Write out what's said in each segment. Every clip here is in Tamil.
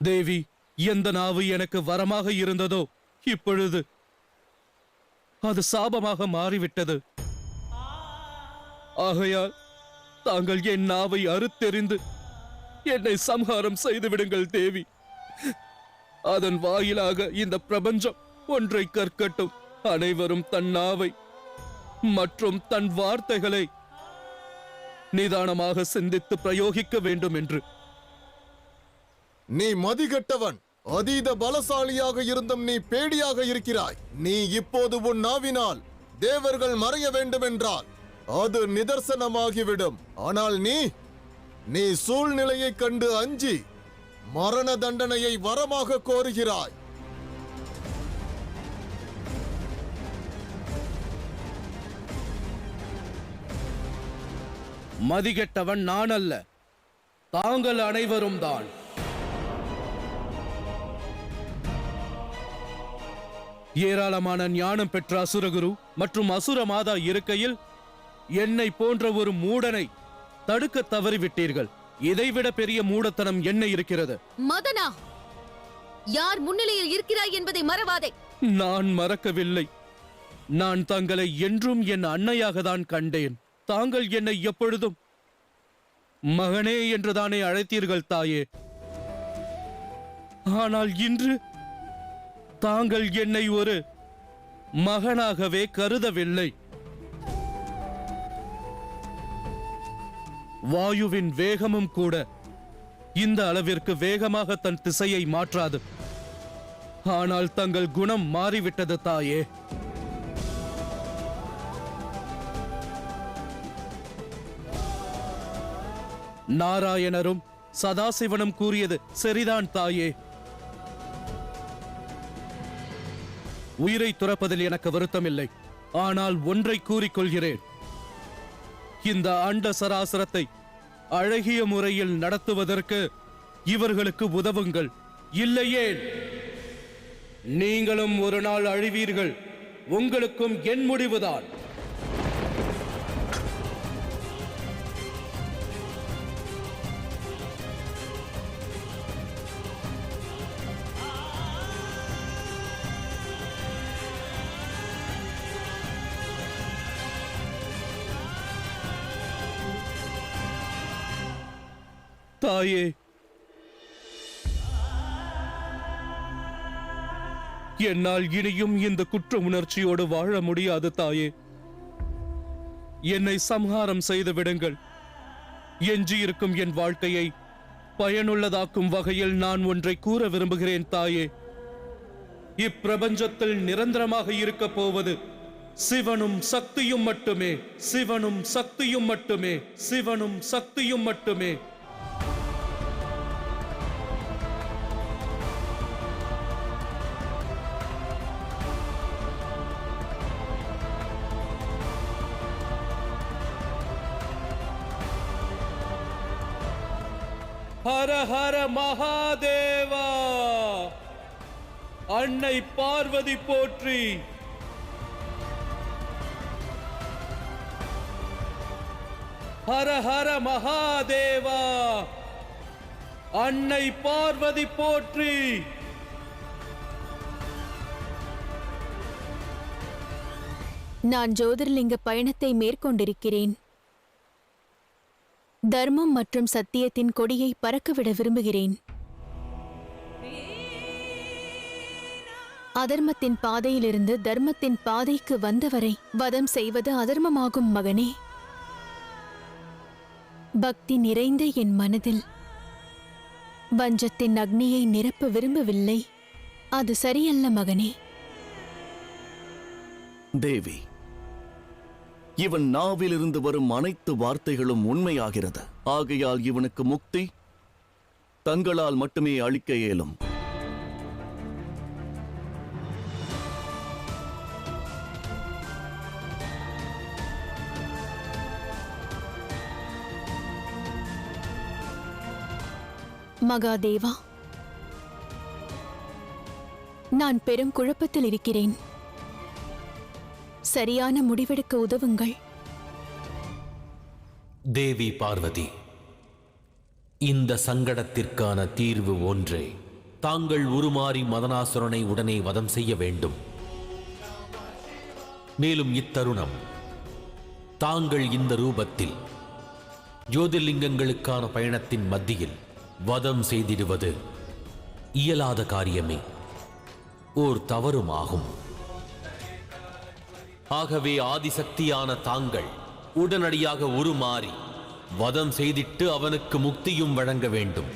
தேவி, எந்த நாவு எனக்கு வரமாக இருந்ததோ இப்பொழுது அது சாபமாக மாறிவிட்டது. ஆகையால் தாங்கள் என் நாவை அறுத்தெறிந்து என்னை சம்ஹாரம் செய்து விடுங்கள் தேவி. அதன் வாயிலாக இந்த பிரபஞ்சம் ஒன்றை கற்கட்டும். அனைவரும் தன் நாவை மற்றும் தன் வார்த்தைகளை நிதானமாக சிந்தித்து பிரயோகிக்க வேண்டும் என்று. நீ மதிகெட்டவன். அதீத பலசாலியாக இருந்தும் நீ பேடியாக இருக்கிறாய். நீ இப்போது உன் நாவினால் தேவர்கள் மறைய வேண்டும் என்றால் அது நிதர்சனமாகிவிடும். ஆனால் நீ சூழ்நிலையை கண்டு அஞ்சி மரண தண்டனையை வரமாக கோருகிறாய். மதிகெட்டவன் நான் அல்ல, தாங்கள் அனைவரும் தான். ஏராளமான ஞானம் பெற்ற அசுரகுரு மற்றும் அசுர மாதா இருக்கையில் என்னை போன்ற ஒரு மூடனை தடுக்க தவறிவிட்டீர்கள். இதைவிட பெரிய மூடத்தனம் என்ன இருக்கிறது? மதனா, யார் முன்னிலையில் இருக்கிறாய் என்பதை மறவாதே. நான் மறக்கவில்லை. நான் தங்களை என்றும் என் அன்னையாக தான் கண்டேன். தாங்கள் என்னை எப்பொழுதும் மகனே என்றுதானே அழைத்தீர்கள் தாயே. ஆனால் இன்று தாங்கள் என்னை ஒரு மகனாகவே கருதவில்லை. வாயுவின் வேகமும் கூட இந்த அளவிற்கு வேகமாக தன் திசையை மாற்றாது. ஆனால் தங்கள் குணம் மாறிவிட்டது தாயே. நாராயணரும் சதாசிவனும் கூறியது சரிதான் தாயே. உயிரை துறப்பதில் எனக்கு வருத்தமில்லை. ஆனால் ஒன்றை கூறிக்கொள்கிறேன். இந்த அண்ட சராசரத்தை அழகிய முறையில் நடத்துவதற்கு இவர்களுக்கு உதவுங்கள். இல்லையே நீங்களும் ஒரு நாள் அழிவீர்கள். உங்களுக்கும் என் முடிவுதான். தாயே, என்னால் இனியும் இந்த குற்ற உணர்ச்சியோடு வாழ முடியாது தாயே. என்னை சம்ஹாரம் செய்து விடுங்கள். எஞ்சியிருக்கும் என் வாழ்க்கையை பயனுள்ளதாக்கும் வகையில் நான் ஒன்றை கூற விரும்புகிறேன் தாயே. இப்பிரபஞ்சத்தில் நிரந்தரமாக இருக்க போவது சிவனும் சக்தியும் மட்டுமே. சிவனும் சக்தியும் மட்டுமே. சிவனும் சக்தியும் மட்டுமே. ஹர ஹர மகாதேவா. அன்னை பார்வதி போற்றி. ஹர ஹர மகாதேவா. அன்னை பார்வதி போற்றி. நான் ஜோதிர்லிங்க பயணத்தை மேற்கொண்டிருக்கிறேன். தர்மம் மற்றும் சத்தியத்தின் கொடியை பறக்கவிட விரும்புகிறேன். அதர்மத்தின் பாதையிலிருந்து தர்மத்தின் பாதைக்கு வந்தவரை வதம் செய்வது அதர்மமாகும் மகனே. பக்தி நிறைந்த என் மனதில் வஞ்சத்தின் அக்னியை நிரப்ப விரும்பவில்லை. அது சரியல்ல மகனே. தேவி, இவன் நாவிலிருந்து வரும் அனைத்து வார்த்தைகளும் உண்மையாகிறது. ஆகையால் இவனுக்கு முக்தி தங்களால் மட்டுமே அளிக்க இயலும். மகாதேவா, நான் பெரும் குழப்பத்தில் இருக்கிறேன். சரியான முடிவெடுக்க உதவுங்கள். தேவி பார்வதி, இந்த சங்கடத்திற்கான தீர்வு ஒன்றே. தாங்கள் உருமாறி மதனாசுரனை உடனே வதம் செய்ய வேண்டும். மேலும் இத்தருணம் தாங்கள் இந்த ரூபத்தில் ஜோதிர்லிங்கங்களுக்கான பயணத்தின் மத்தியில் வதம் செய்திடுவது இயலாத காரியமே, ஓர் தவறுமாகும். ஆகவே ஆதிசக்தியான தாங்கள் உடனடியாக உருமாறி வதம் செய்திட்டு அவனுக்கு முக்தியும் வழங்க வேண்டும்.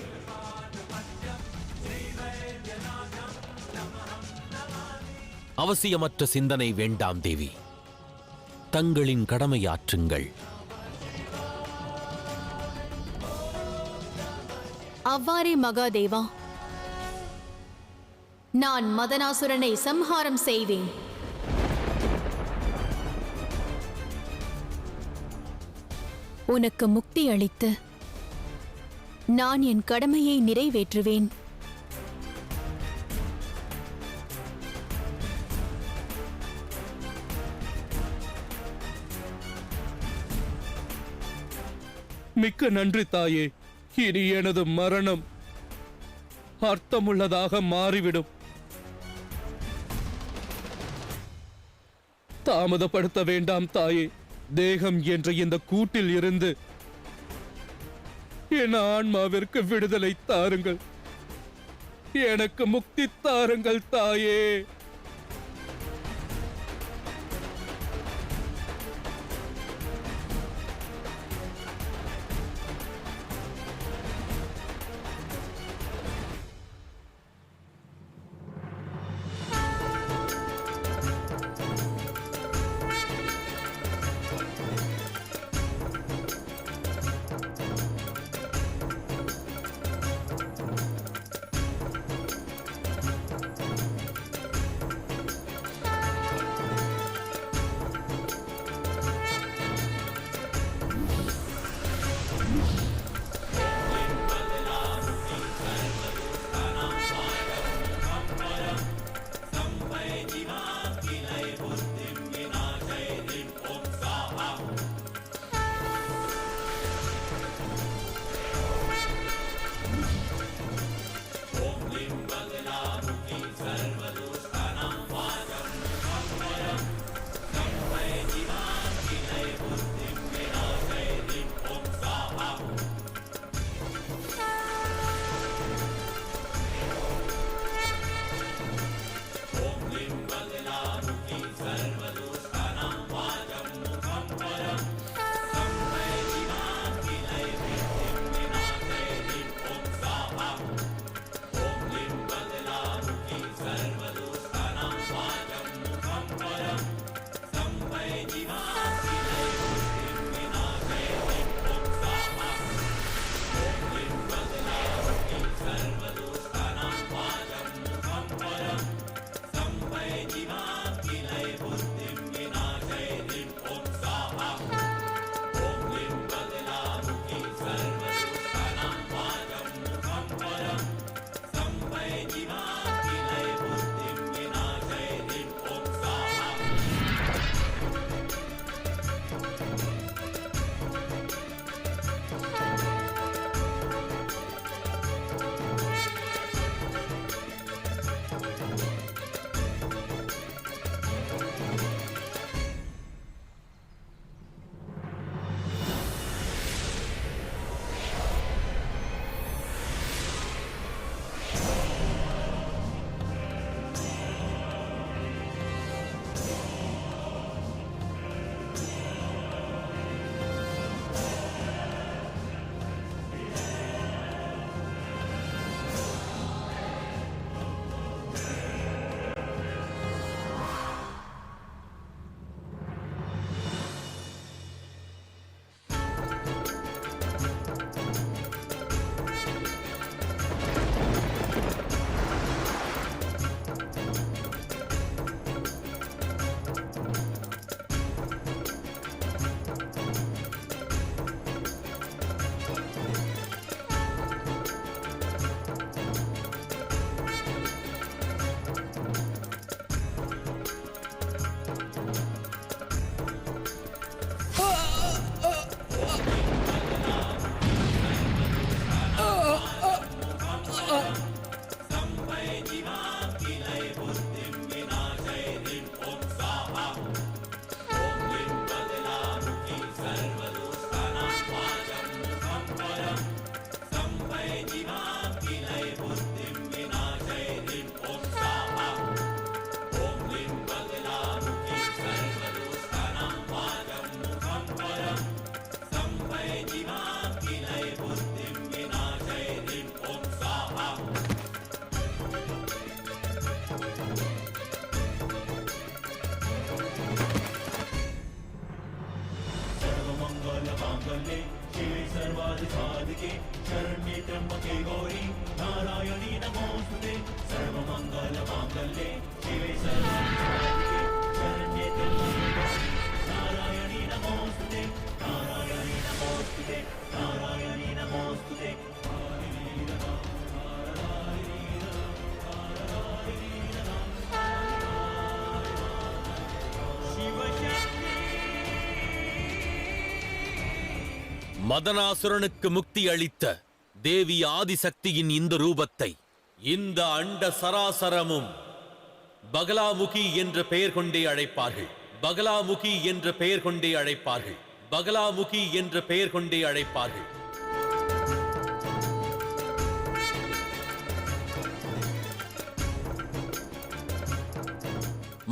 அவசியமற்ற சிந்தனை வேண்டாம் தேவி, தங்களின் கடமையாற்றுங்கள். அவ்வாறே மகாதேவா, நான் மதனாசுரனை சம்ஹாரம் செய்வேன். உனக்கு முக்தி அளித்து நான் என் கடமையை நிறைவேற்றுவேன். மிக்க நன்றி தாயே. இனி எனது மரணம் அர்த்தமுள்ளதாக மாறிவிடும். தாமதப்படுத்த வேண்டாம் தாயே. தேகம் என்ற இந்த கூட்டில் இருந்து என் ஆன்மாவிற்கு விடுதலை தாருங்கள். எனக்கு முக்தி தாருங்கள் தாயே. மதனாசுரனுக்கு முக்தி அளித்த தேவி ஆதிசக்தியின் இந்த ரூபத்தை இந்த அண்ட சராசரமும் பகலாமுகி என்ற பெயர் கொண்டே அழைப்பார்கள். பகலாமுகி என்ற பெயர் கொண்டே அழைப்பார்கள். பகலாமுகி என்ற பெயர் கொண்டே அழைப்பார்கள்.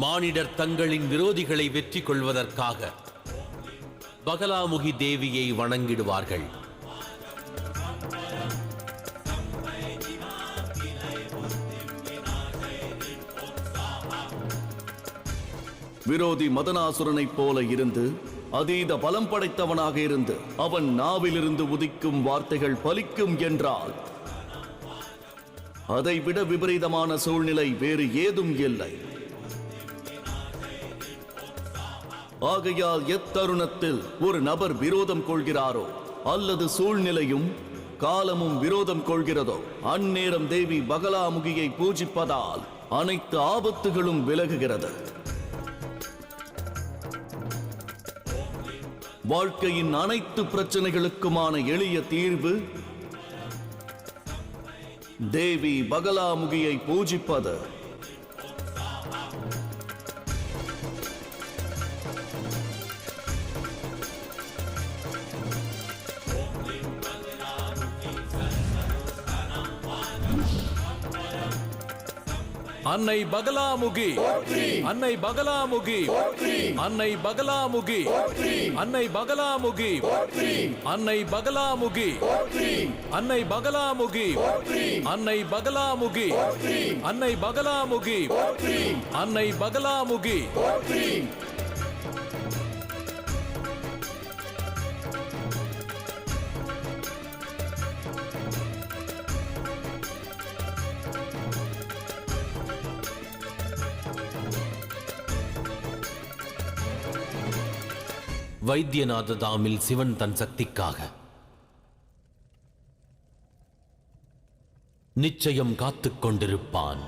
மானிடர் தங்களின் விரோதிகளை வெற்றி கொள்வதற்காக பகலாமுகி தேவியை வணங்கிடுவார்கள். விரோதி மதனாசுரனைப் போல இருந்து அதீத பலம் படைத்தவனாக இருந்து அவன் நாவிலிருந்து உதிக்கும் வார்த்தைகள் பலிக்கும் என்றால் அதைவிட விபரீதமான சூழ்நிலை வேறு ஏதும் இல்லை. ஆகையால் எத்தருணத்தில் ஒரு நபர் விரோதம் கொள்கிறாரோ அல்லது சூழ்நிலையும் காலமும் விரோதம் கொள்கிறதோ அந்நேரம் தேவி பகலாமுகியை பூஜிப்பதால் அனைத்து ஆபத்துகளும் விலகுகிறது. வாழ்க்கையின் அனைத்து பிரச்சனைகளுக்குமான எளிய தீர்வு தேவி பகலாமுகியை பூஜிப்பது. அன்னை பகலாமுகி, அன்னை பகலாமுகி, அன்னை பகலாமுகி, அன்னை பகலாமுகி, அன்னை பகலாமுகி, அன்னை பகலாமுகி, அன்னை பகலாமுகி, அன்னை பகலாமுகி, அன்னை பகலாமுகி. வைத்தியநாத தாமில் சிவன் தன் சக்திக்காக நிச்சயம் காத்துக் கொண்டிருப்பான்.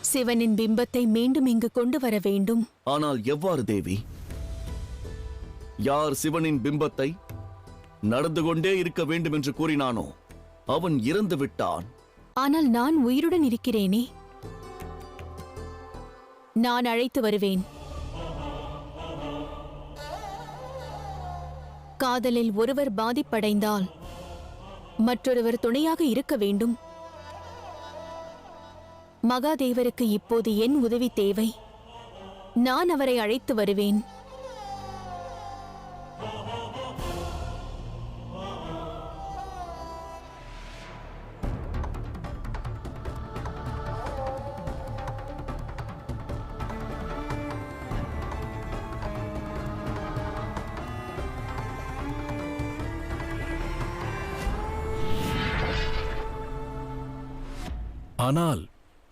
சிவனின் பிம்பத்தை மீண்டும் இங்கு கொண்டு வர வேண்டும். ஆனால் எவ்வாறு தேவி? யார் சிவனின் பிம்பத்தை நடந்து கொண்டே இருக்க வேண்டும் என்று கூறினானோ அவன் இறந்து விட்டான். ஆனால் நான் உயிருடன் இருக்கிறேனே. நான் அழைத்து வருவேன். காதலில் ஒருவர் பாதிப்படைந்தால் மற்றொருவர் துணையாக இருக்க வேண்டும். மகாதேவருக்கு இப்போது என் உதவி தேவை. நான் அவரை அழைத்து வருவேன். ஆனால்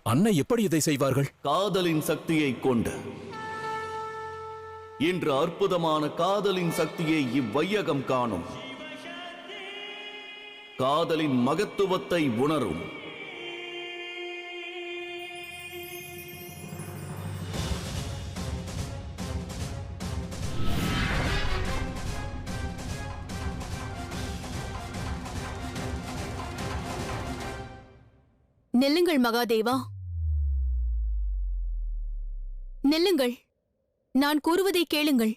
அன்னை எப்படி இதை செய்வார்கள்? காதலின் சக்தியை கொண்டு இன்று அற்புதமான காதலின் சக்தியை இவ்வையகம் காணும். காதலின் மகத்துவத்தை உணரும். நில்லுங்கள் மகாதேவா, நில்லுங்கள். நான் கூறுவதை கேளுங்கள்.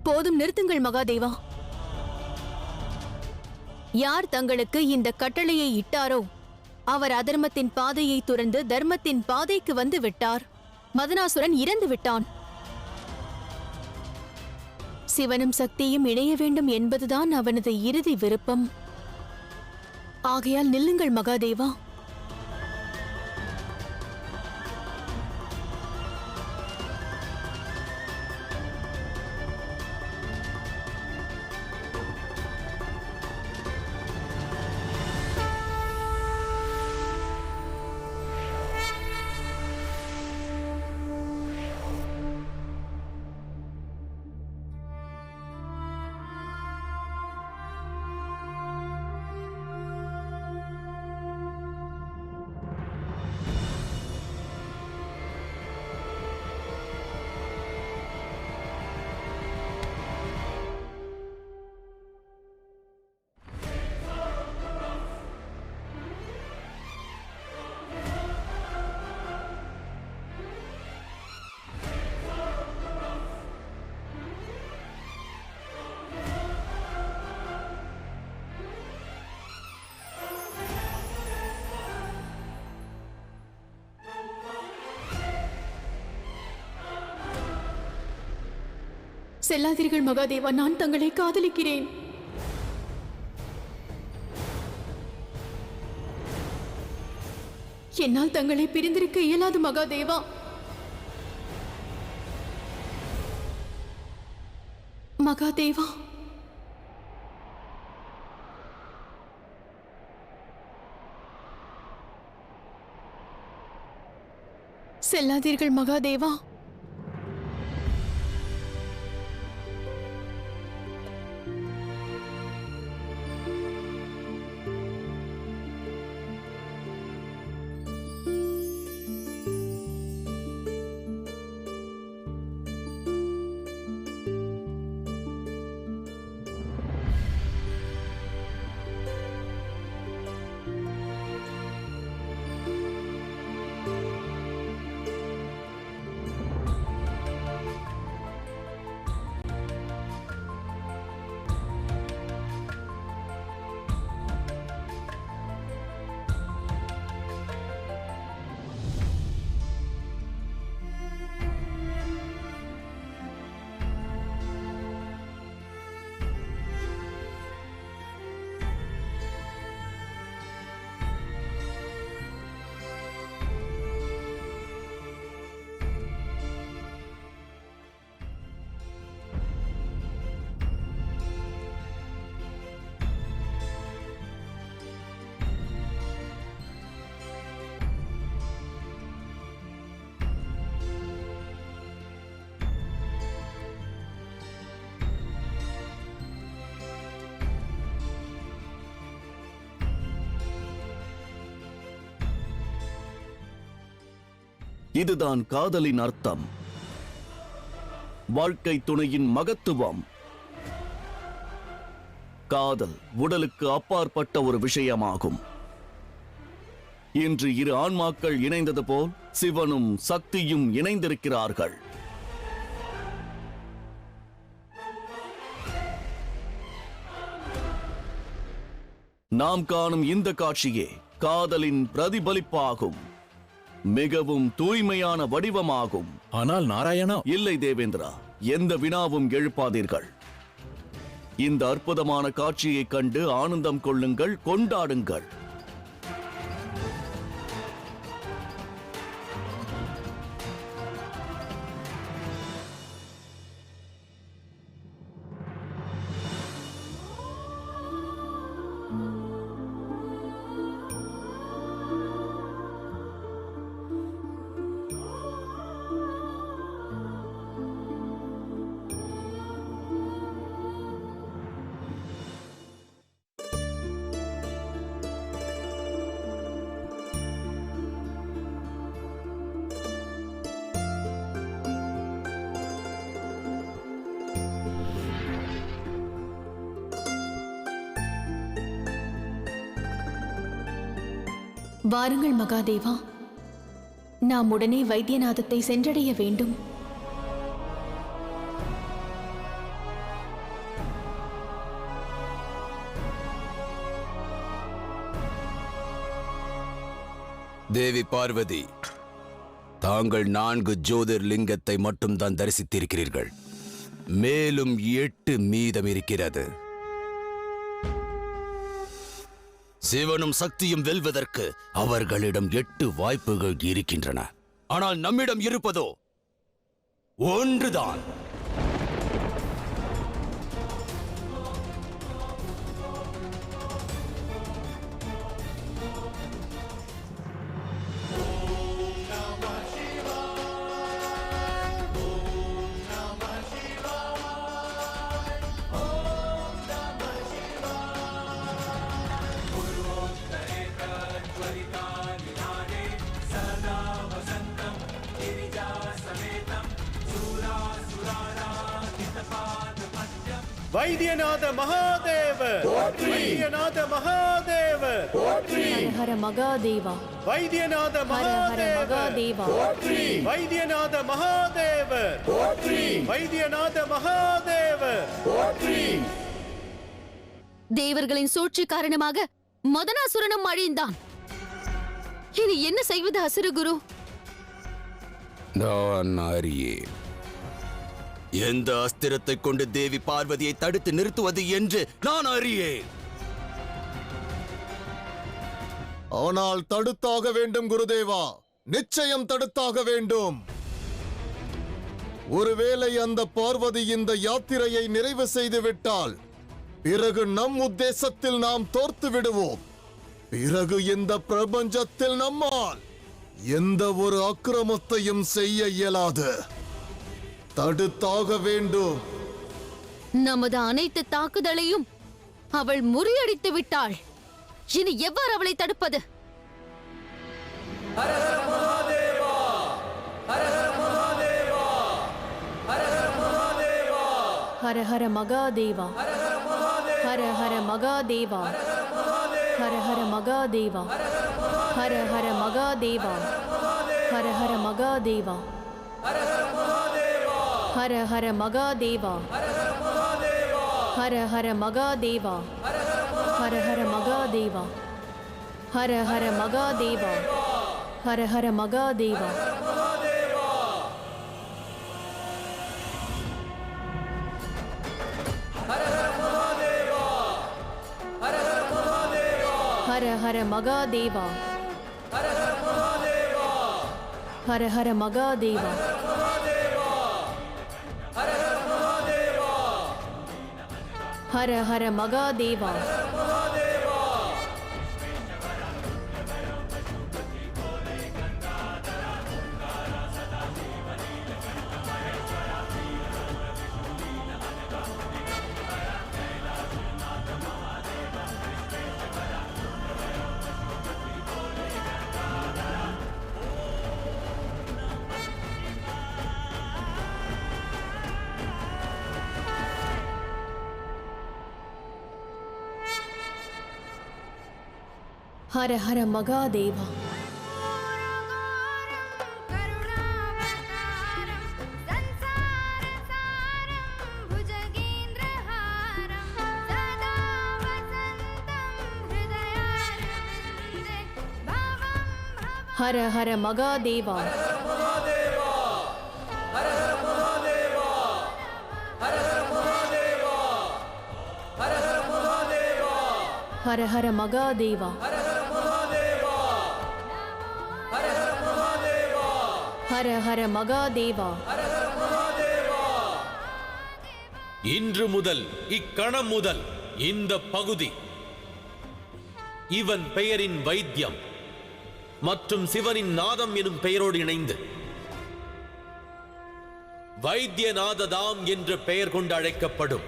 போதும், நிறுத்துங்கள் மகாதேவா. யார் தங்களுக்கு இந்த கட்டளையை இட்டாரோ அவர் அதர்மத்தின் பாதையை துறந்து தர்மத்தின் பாதைக்கு வந்து விட்டார். மதனாசுரன் இறந்து விட்டான். சிவனும் சக்தியும் இணைய வேண்டும் என்பதுதான் அவனது இறுதி விருப்பம். ஆகையால் நில்லுங்கள் மகாதேவா. செல்லாதீர்கள் மகாதேவா, நான் தங்களை காதலிக்கிறேன். என்னால் தங்களை பிரிந்திருக்க இயலாது மகாதேவா. மகாதேவா, செல்லாதீர்கள் மகாதேவா. இதுதான் காதலின் அர்த்தம். வாழ்க்கை துணையின் மகத்துவம். காதல் உடலுக்கு அப்பாற்பட்ட ஒரு விஷயமாகும். இன்று இரு ஆன்மாக்கள் இணைந்தது போல் சிவனும் சக்தியும் இணைந்திருக்கிறார்கள். நாம் காணும் இந்த காட்சியே காதலின் பிரதிபலிப்பாகும். மிகவும் தூய்மையான வடிவமாகும். ஆனால் நாராயணா, இல்லை தேவேந்திரா, எந்த வினாவும் எழுப்பாதீர்கள். இந்த அற்புதமான காட்சியைக் கண்டு ஆனந்தம் கொள்ளுங்கள், கொண்டாடுங்கள். வாருங்கள் மகாதேவா, நாம் உடனே வைத்தியநாதத்தை சென்றடைய வேண்டும். தேவி பார்வதி, தாங்கள் 4 ஜோதிர்லிங்கத்தை மட்டும்தான் தரிசித்திருக்கிறீர்கள். மேலும் 8 மீதம் இருக்கிறது. சிவனும் சக்தியும் வெல்வதற்கு அவர்களிடம் 8 வாய்ப்புகள் இருக்கின்றன. ஆனால் நம்மிடம் இருப்பதோ ஒன்றுதான். வைத்தியநாத மகாதேவ, வைத்தியநாத மகாதேவ, ஹர ஹர மகாதேவா, வைத்தியநாத ஹர ஹர மகாதேவ, மகாதேவா, வைத்தியநாத மகாதேவ, வைத்தியநாத மகாதேவ. தேவர்களின் சூழ்ச்சி காரணமாக மதனாசுரனும் அழிந்தான். இனி என்ன செய்வது அசுரகுரு? நான் அறியேன். எந்த அஸ்திரத்தை கொண்டு தேவி பார்வதியை தடுத்து நிறுத்துவது என்று நான் அறியேன். ஆனால் தடுத்தாக வேண்டும் குருதேவா, நிச்சயம் தடுத்தாக வேண்டும். ஒருவேளை அந்த பார்வதி இந்த யாத்திரையை நிறைவு செய்து விட்டால் பிறகு நம் உத்தேசத்தில் நாம் தோர்த்து விடுவோம். பிறகு இந்த பிரபஞ்சத்தில் நம்மால் எந்த ஒரு அக்கிரமத்தையும் செய்ய இயலாது. தடுத்தாக வேண்டும். நமது அனைத்து தாக்குதலையும் அவள் முறியடித்து விட்டாள். இனி எவ்வாறு அவளை தடுப்பது? ஹர ஹர மகாதேவா, ஹர ஹர மகாதேவா, ஹர ஹர மகாதேவா, ஹர ஹர மகாதேவா, ஹர ஹர மகாதேவா, ஹர ஹர மகாதேவா, ஹர ஹர மகாதேவா, ஹர ஹர மகாதேவா, ஹர ஹர மகாதேவா, ஹர ஹர மகாதேவா, ஹர ஹர மகாதேவா, ஹர ஹர மகாதேவா, ஹர ஹர மகாதேவா. ஹர ஹர மகாதேவா, ஹர ஹர மகாதேவா, ஹர ஹர மகாதேவா, ஹர ஹர மகாதேவா. ஹர ஹர மகாதேவா, ஹர ஹர மகாதேவா ஹர ஹர மகாதேவா இன்று முதல், இக்கணம் முதல் இந்த பகுதி இவன் பெயரின் வைத்தியம் மற்றும் சிவனின் நாதம் எனும் பெயரோடு இணைந்து வைத்தியநாததாம் என்ற பெயர் கொண்டு அழைக்கப்படும்.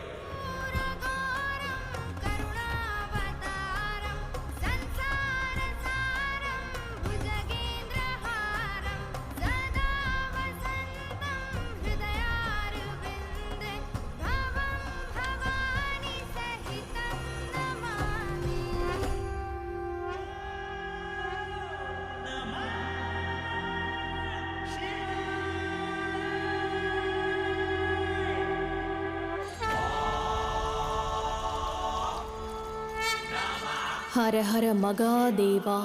ஹர ஹர மகாதேவா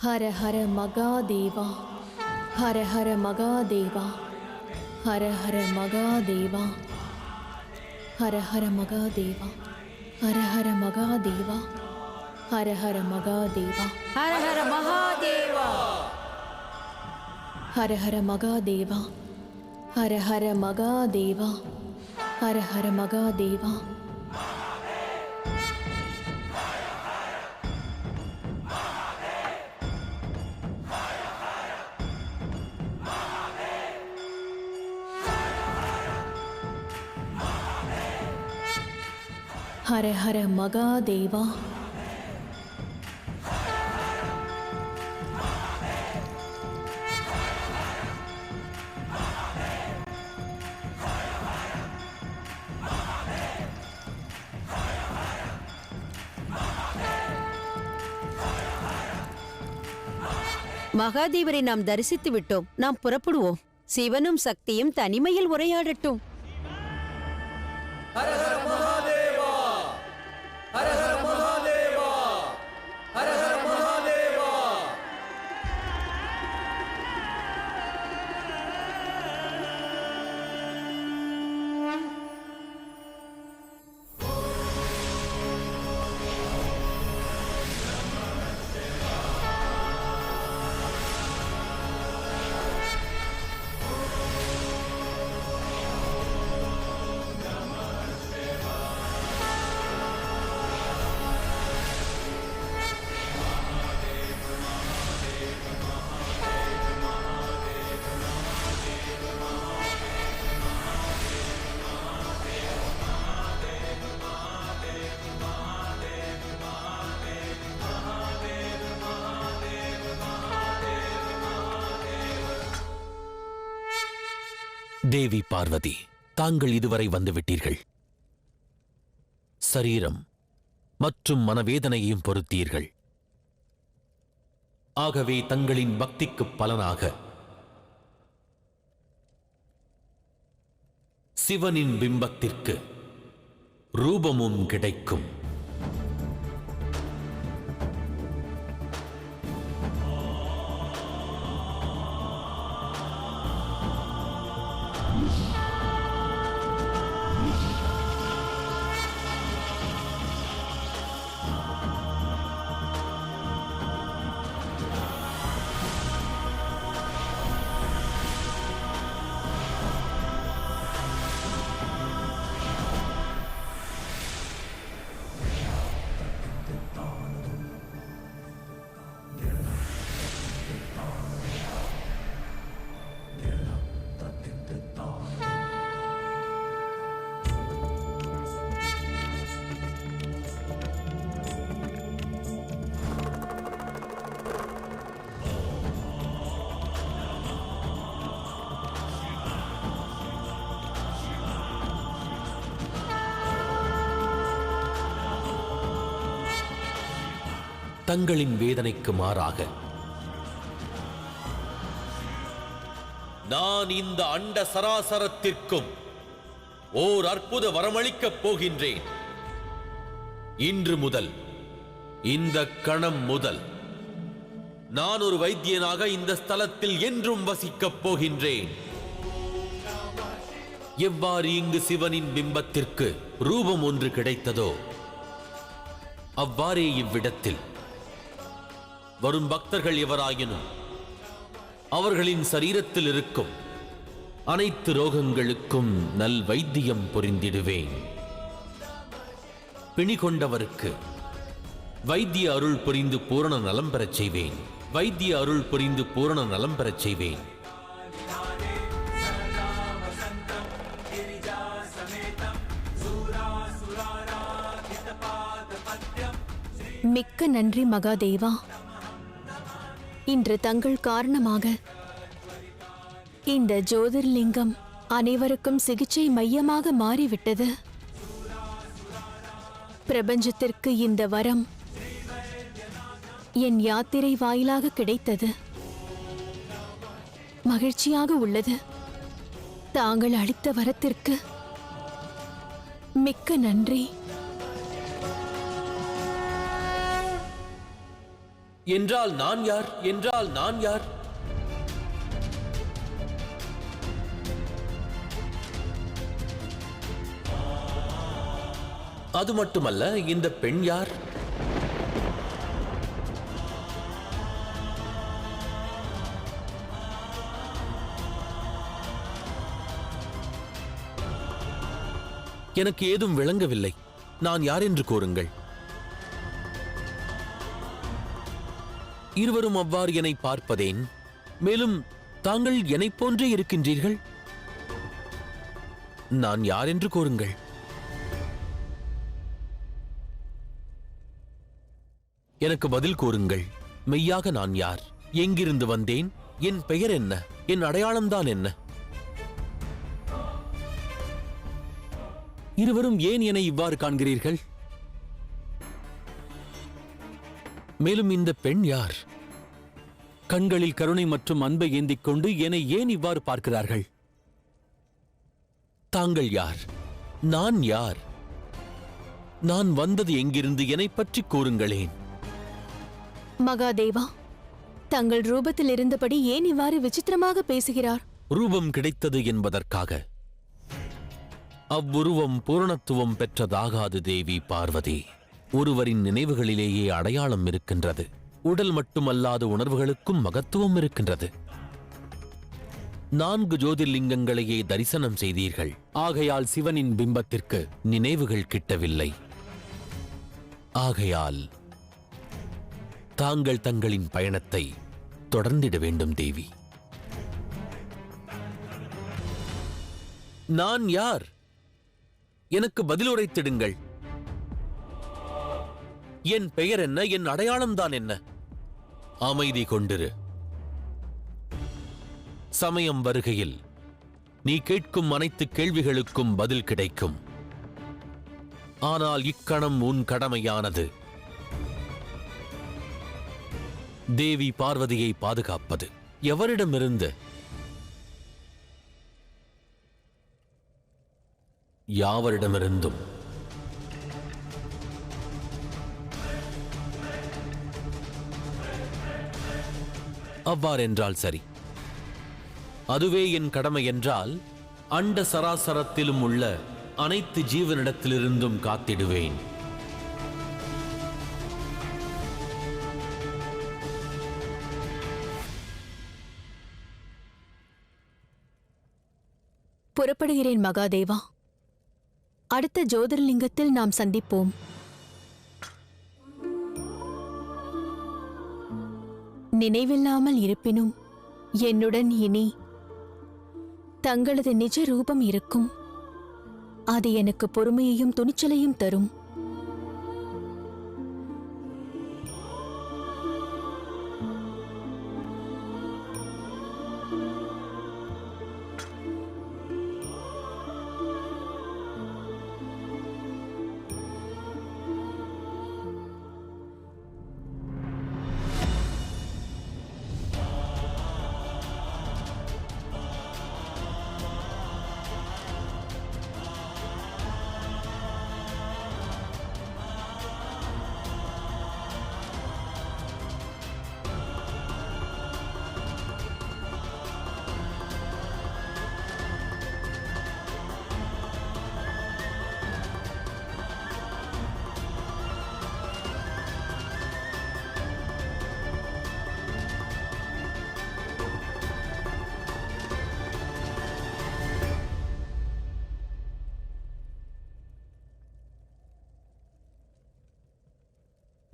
ஹர ஹர மகாதேவா ஹர ஹர மகாதேவா ஹர ஹர மகாதேவா ஹர ஹர மகாதேவா ஹர ஹர மகாதேவா ஹர ஹர மகாதேவா ஹர ஹர மகாதேவா ஹர ஹர மகாதேவா ஹர ஹர மகாதேவா ஹர ஹர மகாதேவா ஹர ஹர மகாதேவா மகாதேவரை நாம் தரிசித்து விட்டோம். நாம் புறப்படுவோம். சிவனும் சக்தியும் தனிமையில் உரையாடட்டும். தேவி பார்வதி, தாங்கள் இதுவரை வந்துவிட்டீர்கள். சரீரம் மற்றும் மனவேதனையையும் பொறுத்தீர்கள். ஆகவே தங்களின் பக்திக்கு பலனாக சிவனின் பிம்பத்திற்கு ரூபமும் கிடைக்கும். தங்களின் வேதனைக்கு மாறாக நான் இந்த அண்ட சராசரத்திற்கும் ஓர் அற்புத வரமளிக்கப் போகின்றேன். இன்று முதல், இந்த கணம் முதல் நான் ஒரு வைத்தியனாக இந்த ஸ்தலத்தில் என்றும் வசிக்கப் போகின்றேன். எவ்வாறு இங்கு சிவனின் பிம்பத்திற்கு ரூபம் ஒன்று கிடைத்ததோ அவ்வாறே இவ்விடத்தில் வரும் பக்தர்கள் எவராயினும் அவர்களின் சரீரத்தில் இருக்கும் அனைத்து ரோகங்களுக்கும் நல் வைத்தியம் புரிந்திடுவேன். பிணி கொண்டவருக்கு வைத்திய அருள் புரிந்து பூரண நலம் பெறச் செய்வேன். வைத்திய அருள் புரிந்து பூரண நலம் பெறச் செய்வேன். மிக்க நன்றி மகாதேவா. இன்று தங்கள் காரணமாக இந்த ஜோதிர்லிங்கம் அனைவருக்கும் சிகிச்சை மையமாக மாறிவிட்டது. பிரபஞ்சத்திற்கு இந்த வரம் என் யாத்திரை வாயிலாக கிடைத்தது. மகிழ்ச்சியாக உள்ளது. தாங்கள் அளித்த வரத்திற்கு மிக்க நன்றி. என்றால் நான் யார்? என்றால் நான் யார்? அது மட்டுமல்ல, இந்த பெண் யார்? எனக்கு ஏதும் விளங்கவில்லை. நான் யார் என்று கூறுங்கள். இருவரும் அவ்வாறு என்னை பார்ப்பதேன்? மேலும் தாங்கள் என்னைப் போன்றே இருக்கின்றீர்கள். நான் யார் என்று கூறுங்கள். எனக்கு பதில் கூறுங்கள். மெய்யாக நான் யார்? எங்கிருந்து வந்தேன்? என் பெயர் என்ன? என் அடையாளம்தான் என்ன? இருவரும் ஏன் என்னை இவ்வாறு காண்கிறீர்கள்? மேலும் இந்த பெண் யார்? கண்களில் கருணை மற்றும் அன்பை ஏந்திக் கொண்டு என்னை ஏன் இவ்வாறு பார்க்கிறார்கள்? தாங்கள் யார்? நான் யார்? நான் வந்தது எங்கிருந்து? என்னை பற்றி கூறுங்களேன். மகாதேவா, தங்கள் ரூபத்தில் இருந்தபடி ஏன் இவ்வாறு விசித்திரமாக பேசுகிறார்? ரூபம் கிடைத்தது என்பதற்காக அவ்வுருவம் பூரணத்துவம் பெற்றதாகாது தேவி பார்வதி. ஒருவரின் நினைவுகளிலேயே அடையாளம் இருக்கின்றது. உடல் மட்டுமல்லாத உணர்வுகளுக்கும் மகத்துவம் இருக்கின்றது. 4 ஜோதிர்லிங்கங்களையே தரிசனம் செய்தீர்கள். ஆகையால் சிவனின் பிம்பத்திற்கு நினைவுகள் கிட்டவில்லை. ஆகையால் தாங்கள் தங்களின் பயணத்தை தொடர்ந்திட வேண்டும் தேவி. நான் யார்? எனக்கு பதில் உரைத்திடுங்கள். என் பெயர் என்ன? என் அடையாளம்தான் என்ன? அமைதி கொண்டிரு. சமயம் வருகையில் நீ கேட்கும் அனைத்து கேள்விகளுக்கும் பதில் கிடைக்கும். ஆனால் இக்கணம் உன் கடமையானது தேவி பார்வதியை பாதுகாப்பது. எவரிடமிருந்து? யாவரிடமிருந்தும். அவ்வாறென்றால் சரி. அதுவே என் கடமை என்றால் அண்ட சராசரத்திலும் உள்ள அனைத்து ஜீவனிடத்திலிருந்தும் காத்திடுவேன். புறப்படுகிறேன் மகாதேவா. அடுத்த ஜோதிர்லிங்கத்தில் நாம் சந்திப்போம். நினைவில்லாமல் இருப்பினும் என்னுடன் இனி தங்களது நிஜ ரூபம் இருக்கும். அது எனக்கு பொறுமையையும் துணிச்சலையும் தரும்.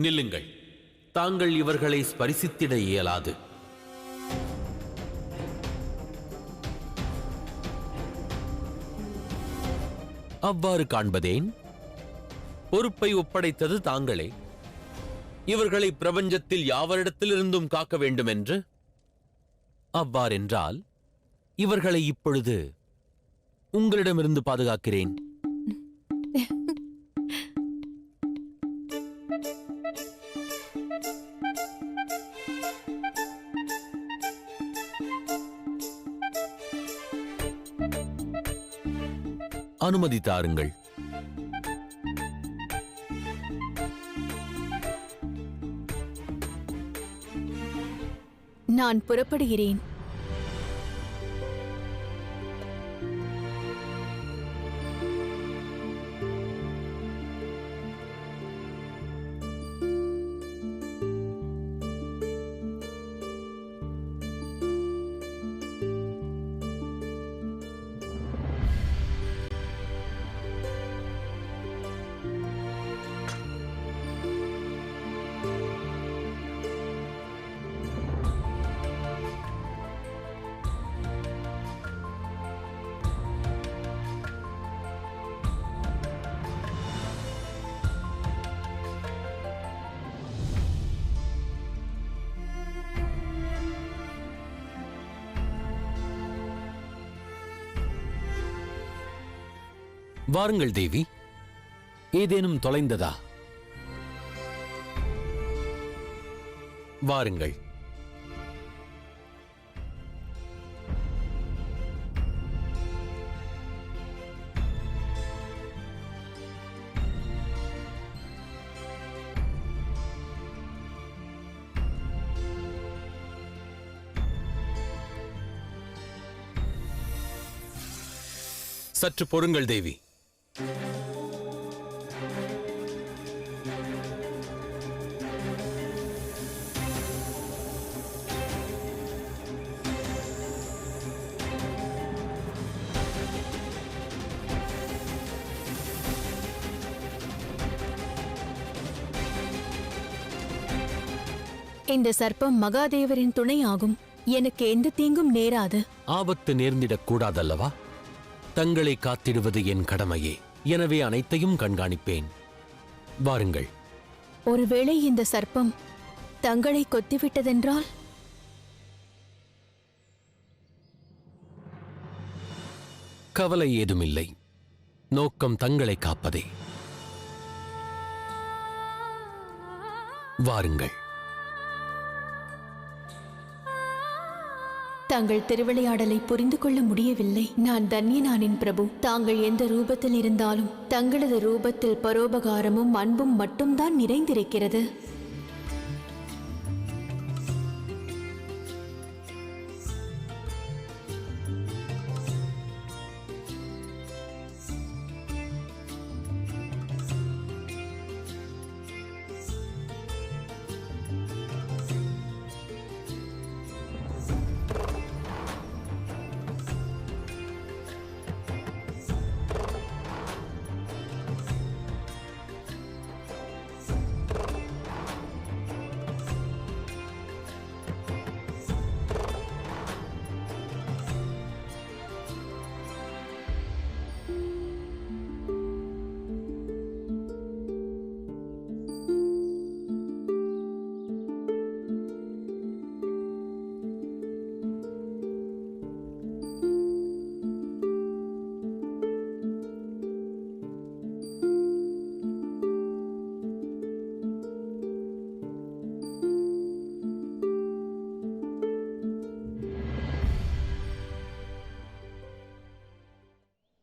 நில்லுங்கள். தாங்கள் இவர்களை ஸ்பரிசித்திட இயலாது. அவ்வாறு காண்பதேன்? பொறுப்பை ஒப்படைத்தது தாங்களே. இவர்களை பிரபஞ்சத்தில் யாவரிடத்திலிருந்தும் காக்க வேண்டும் என்று. அவ்வாறென்றால் இவர்களை இப்பொழுது உங்களிடமிருந்து பாதுகாக்கிறேன். அனுமதி தாருங்கள். நான் புறப்படுகிறேன். வாருங்கள் தேவி. ஏதேனும் தொலைந்ததா? வாருங்கள். சற்று பொறுங்கள் தேவி. இந்த சர்ப்பம் மகாதேவரின் துணை ஆகும். எனக்கு எந்த தீங்கும் நேராது. ஆபத்து நேர்ந்திடக் கூடாதல்லவா? தங்களை காத்திடுவது என் கடமையே. எனவே அனைத்தையும் கண்காணிப்பேன். வாருங்கள். ஒருவேளை இந்த சர்ப்பம் தங்களை கொத்திவிட்டதென்றால்? கவலை ஏதுமில்லை. நோக்கம் தங்களை காப்பதே. வாருங்கள். தங்கள் திருவிளையாடலை புரிந்து கொள்ள முடியவில்லை. நான் தன்யனானின் பிரபு. தாங்கள் எந்த ரூபத்தில் இருந்தாலும் தங்களது ரூபத்தில் பரோபகாரமும் அன்பும் மட்டும்தான் நிறைந்திருக்கிறது.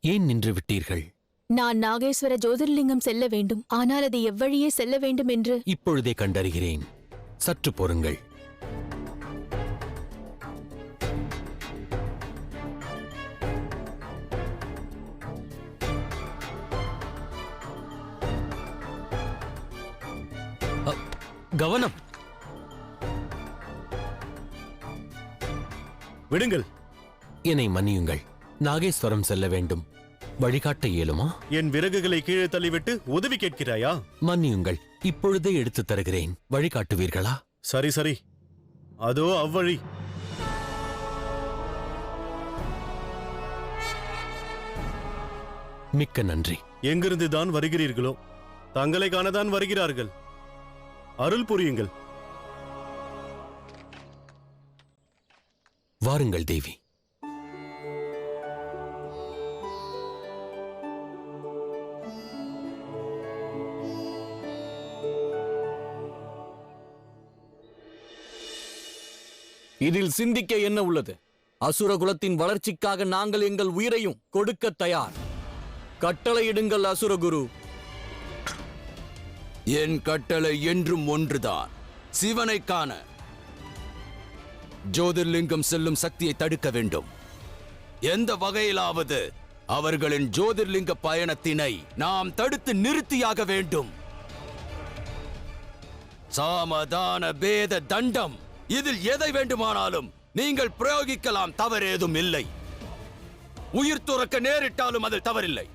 ஏன் நின்று விட்டீர்கள்? நான் நாகேஸ்வர ஜோதிர்லிங்கம் செல்ல வேண்டும். ஆனால் அது எவ்வழியே செல்ல வேண்டும் என்று இப்பொழுதே கண்டறிகிறேன். சற்று பொறுங்கள். கவனம். விடுங்கள். என்னை மன்னியுங்கள். நாகேஸ்வரம் செல்ல வேண்டும். வழிகாட்ட இயலுமா? என் விறகுகளை கீழே தள்ளிவிட்டு உதவி கேட்கிறாயா? மன்னியுங்கள், இப்பொழுதே எடுத்துத் தருகிறேன். வழிகாட்டுவீர்களா? சரி சரி, அதோ அவ்வழி. மிக்க நன்றி. எங்கிருந்து தான் வருகிறீர்களோ, தங்களை காணதான் வருகிறார்கள். அருள் புரியுங்கள். வாருங்கள் தேவி. இதில் சிந்திக்க என்ன உள்ளது? அசுர குலத்தின் வளர்ச்சிக்காக நாங்கள் எங்கள் உயிரையும் கொடுக்க தயார். கட்டளையிடுங்கள் அசுரகுரு. என் கட்டளை என்றும் ஒன்றுதான், சிவனை காண. ஜோதிர்லிங்கம் செல்லும் சக்தியை தடுக்க வேண்டும். எந்த வகையிலாவது அவர்களின் ஜோதிர்லிங்க பயணத்தினை நாம் தடுத்து நிறுத்தியாக வேண்டும். சாமதான பேத தண்டம், இதில் எதை வேண்டுமானாலும் நீங்கள் பிரயோகிக்கலாம், தவறேதும் இல்லை. உயிர் துறக்க நேரிட்டாலும் அதில் தவறில்லை.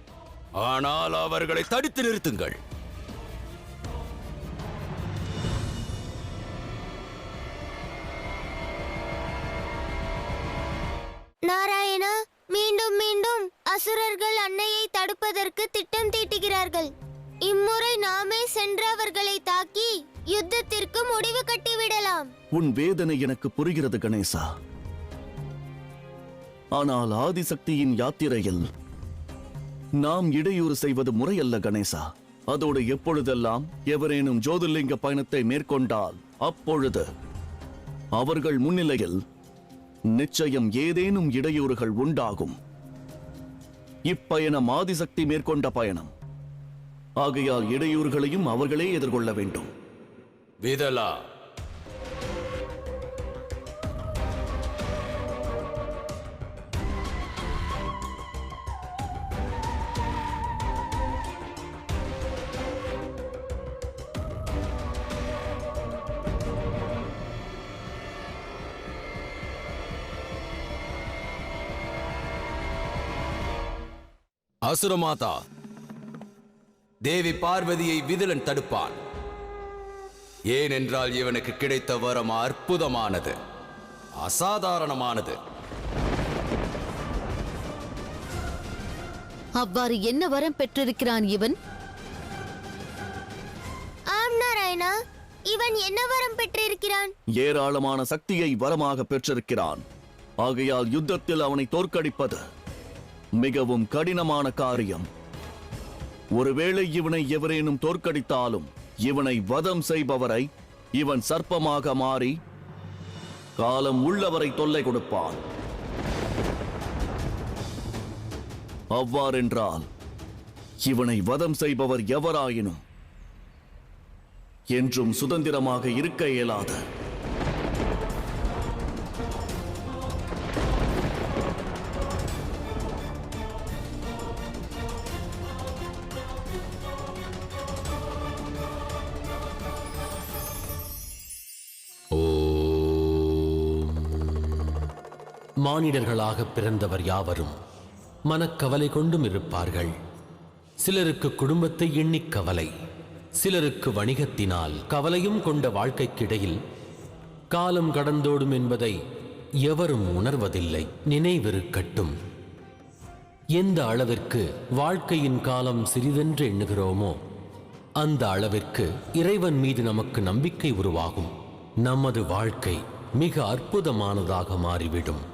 ஆனால் அவர்களை தடுத்து நிறுத்துங்கள். நாராயணா, மீண்டும் மீண்டும் அசுரர்கள் அன்னையை தடுப்பதற்கு திட்டம் தீட்டுகிறார்கள். இம்முறை நாமே சென்று அவர்களை தாக்கி யுத்தத்திற்கு முடிவு கட்டிவிடலாம். உன் வேதனை எனக்கு புரிகிறது கணேசா. ஆனால் ஆதிசக்தியின் யாத்திரையில் நாம் இடையூறு செய்வது முறையல்ல கணேசா. அதோடு எப்பொழுதெல்லாம் எவரேனும் ஜோதிர்லிங்க பயணத்தை மேற்கொண்டால் அப்பொழுது அவர்கள் முன்னிலையில் நிச்சயம் ஏதேனும் இடையூறுகள் உண்டாகும். இப்பயணம் ஆதிசக்தி மேற்கொண்ட பயணம் ஆகையால் இடையூறுகளையும் அவர்களே எதிர்கொள்ள வேண்டும். விதலா, அசுரமாதா, தேவி பார்வதியை விதிலன் தடுப்பான். ஏனென்றால் இவனுக்கு கிடைத்த வரம் அற்புதமானது, அசாதாரணமானது. அவ்வாறு என்ன வரம் பெற்றிருக்கிறான் இவன்? ஆம் நாராயணா, இவன் என்ன வரம் பெற்றிருக்கிறான்? ஏராளமான சக்தியை வரமாக பெற்றிருக்கிறான். ஆகையால் யுத்தத்தில் அவனை தோற்கடிப்பது மிகவும் கடினமான காரியம். ஒருவேளை இவனை எவரேனும் தோற்கடித்தாலும் இவனை வதம் செய்பவரை இவன் சர்ப்பமாக மாறி காலம் உள்ளவரை தொல்லை கொடுப்பான். அவ்வாறென்றால் இவனை வதம் செய்பவர் எவராயினும் என்றும் சுதந்திரமாக இருக்க இயலாது. மானிடர்களாக பிறந்தவர் யாவரும் மனக்கவலை கொண்டும் இருப்பார்கள். சிலருக்கு குடும்பத்தை எண்ணிக் கவலை, சிலருக்கு வணிகத்தினால் கவலையும் கொண்ட வாழ்க்கைக்கிடையில் காலம் கடந்தோடும் என்பதை எவரும் உணர்வதில்லை. நினைவிருக்கட்டும், எந்த அளவிற்கு வாழ்க்கையின் காலம் சிறிதென்று எண்ணுகிறோமோ அந்த அளவிற்கு இறைவன் மீது நமக்கு நம்பிக்கை உருவாகும். நமது வாழ்க்கை மிக அற்புதமானதாக மாறிவிடும்.